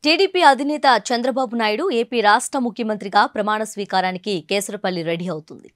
TDP అధినేత Chandrababu Naidu AP రాష్ట్ర ముఖ్యమంత్రిగా ప్రమాణ స్వీకారానికి కేసరపల్లి రెడీ అవుతుంది.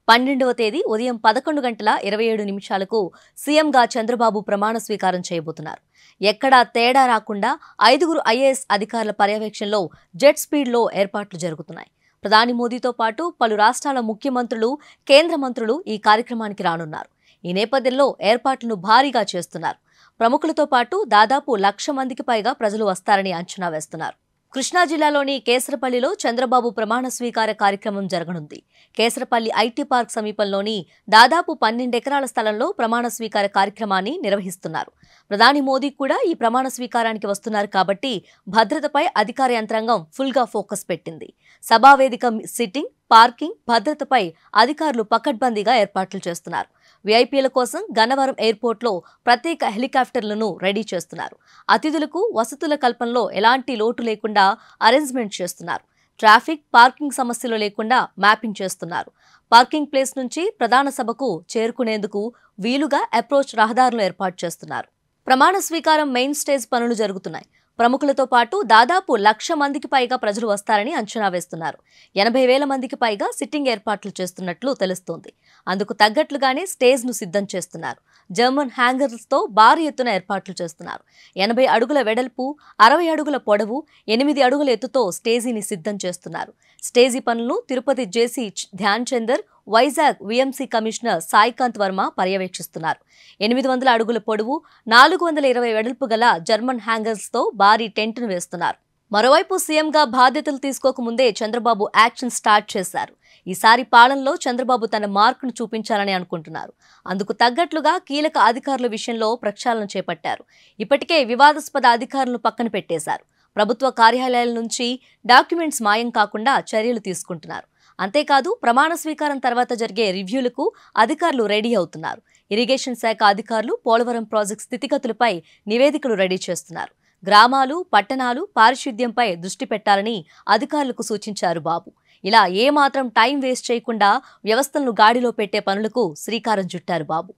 12వ తేదీ ఉదయం 11:27 సీఎంగా చంద్రబాబు ప్రమాణ స్వీకారం చేయబోతున్నారు. ఎక్కడా తేడా రాకుండా 5గురు ఐఏఎస్ అధికారుల పర్యవేక్షణలో జెట్ స్పీడ్లో ఏర్పాట్లు జరుగుతున్నాయి. ప్రధాని మోదీతో పాటు పలు రాష్ట్రాల ముఖ్యమంత్రులు, కేంద్ర మంత్రులు ఈ కార్యక్రమానికి రానున్నారు. ఈ నేపథ్యంలో ఏర్పాట్లను భారీగా చేస్తున్నారు. ప్రముఖులతో పాటు దాదాపు 1,00,000 మందికి పైగా ప్రజలు వస్తారని అంచనా వేస్తున్నారు. కృష్ణా జిల్లాలోని కేసరపల్లిలో చంద్రబాబు ప్రమాణ స్వీకార కార్యక్రమం జరగనుంది. కేసరపల్లి ఐటీ పార్క్ సమీపంలోని దాదాపు 12 ఎకరాల స్థలంలో ప్రమాణ స్వీకార కార్యక్రమాన్ని నిర్వహిస్తున్నారు. ప్రధాని మోదీ కూడా ఈ ప్రమాణ స్వీకారానికి వస్తున్నారు కాబట్టి భద్రతపై అధికార యంత్రాంగం ఫుల్గా ఫోకస్ పెట్టింది. సభావేదిక సిట్టింగ్, పార్కింగ్, భద్రతపై అధికారులు పకడ్బందీగా ఏర్పాట్లు చేస్తున్నారు. వీఐపీల కోసం గన్నవరం ఎయిర్పోర్ట్లో ప్రత్యేక హెలికాప్టర్లను రెడీ చేస్తున్నారు. అతిథులకు వసతుల కల్పనలో ఎలాంటి లోటు లేకుండా అరేంజ్మెంట్ చేస్తున్నారు. ట్రాఫిక్, పార్కింగ్ సమస్యలు లేకుండా మ్యాపింగ్ చేస్తున్నారు. పార్కింగ్ ప్లేస్ నుంచి ప్రధాన సభకు చేరుకునేందుకు వీలుగా అప్రోచ్ రహదారులు ఏర్పాటు చేస్తున్నారు. ప్రమాణ స్వీకారం మెయిన్ స్టేజ్ పనులు జరుగుతున్నాయి. ప్రముఖులతో పాటు దాదాపు 1,00,000 మందికి పైగా ప్రజలు వస్తారని అంచనా వేస్తున్నారు. 80,000 మందికి పైగా సిట్టింగ్ ఏర్పాట్లు చేస్తున్నట్లు తెలుస్తోంది. అందుకు తగ్గట్లుగానే స్టేజ్ ను సిద్ధం చేస్తున్నారు. జర్మన్ హ్యాంగర్స్తో భారీ ఎత్తున ఏర్పాట్లు చేస్తున్నారు. 80 అడుగుల వెడల్పు, 60 అడుగుల పొడవు, 8 అడుగుల ఎత్తుతో స్టేజీని సిద్ధం చేస్తున్నారు. స్టేజీ పనులను తిరుపతి జేసీ ధ్యాన్ చందర్, వైజాగ్ వీఎంసీ కమిషనర్ సాయికాంత్ వర్మ పర్యవేక్షిస్తున్నారు. 800 అడుగుల పొడవు, 420 వెడల్పు గల జర్మన్ హ్యాంగర్స్తో భారీ టెంట్ను వేస్తున్నారు. మరోవైపు సీఎంగా బాధ్యతలు తీసుకోకముందే చంద్రబాబు యాక్షన్ స్టార్ట్ చేశారు. ఈసారి పాలనలో చంద్రబాబు తన మార్కును చూపించాలని అనుకుంటున్నారు. అందుకు తగ్గట్లుగా కీలక అధికారుల విషయంలో ప్రక్షాళన చేపట్టారు. ఇప్పటికే వివాదాస్పద అధికారులను పక్కన పెట్టేశారు. ప్రభుత్వ కార్యాలయాల నుంచి డాక్యుమెంట్స్ మాయం కాకుండా చర్యలు తీసుకుంటున్నారు. అంతేకాదు ప్రమాణ స్వీకారం తర్వాత జరిగే రివ్యూలకు అధికారులు రెడీ అవుతున్నారు. ఇరిగేషన్ శాఖ అధికారులు పోలవరం ప్రాజెక్టు స్థితిగతులపై నివేదికలు రెడీ చేస్తున్నారు. గ్రామాలు, పట్టణాలు పారిశుద్ధ్యంపై దృష్టి పెట్టాలని అధికారులకు సూచించారు బాబు. ఇలా ఏమాత్రం టైం వేస్ట్ చేయకుండా వ్యవస్థలను గాడిలో పెట్టే పనులకు శ్రీకారం చుట్టారు బాబు.